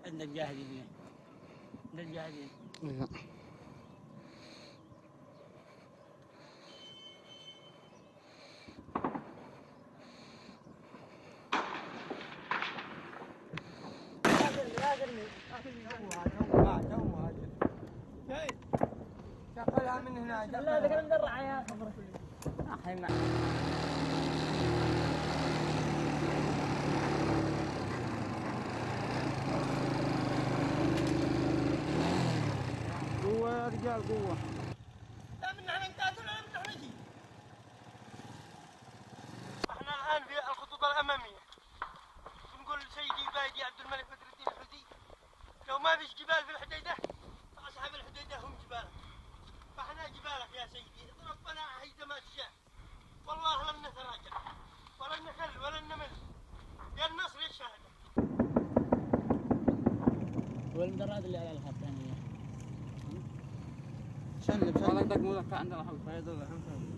عندنا الجاهلين عندنا الجاهلين. شغلها من هنا. لا ذكر مدرع يا خبرك اخي ما قوة يا رجال قوة. لا من احنا نقاتل ولا من احنا نجي. احنا الان في الخطوط الامامية. نقول لسيدي بايدي عبد الملك بدر الدين الحوثي لو ما فيش جبال في الحديدة فاصحاب الحديدة هم جبالك. فاحنا جبالك يا سيدي ربنا حيثما تشاء. والله لن نتراجع ولن نخل ولن نمل. يا النصر يا الشهادة. والمدرات اللي على الخط ثانية. شنب والله عندك مذكرة عندنا حب فيض الله.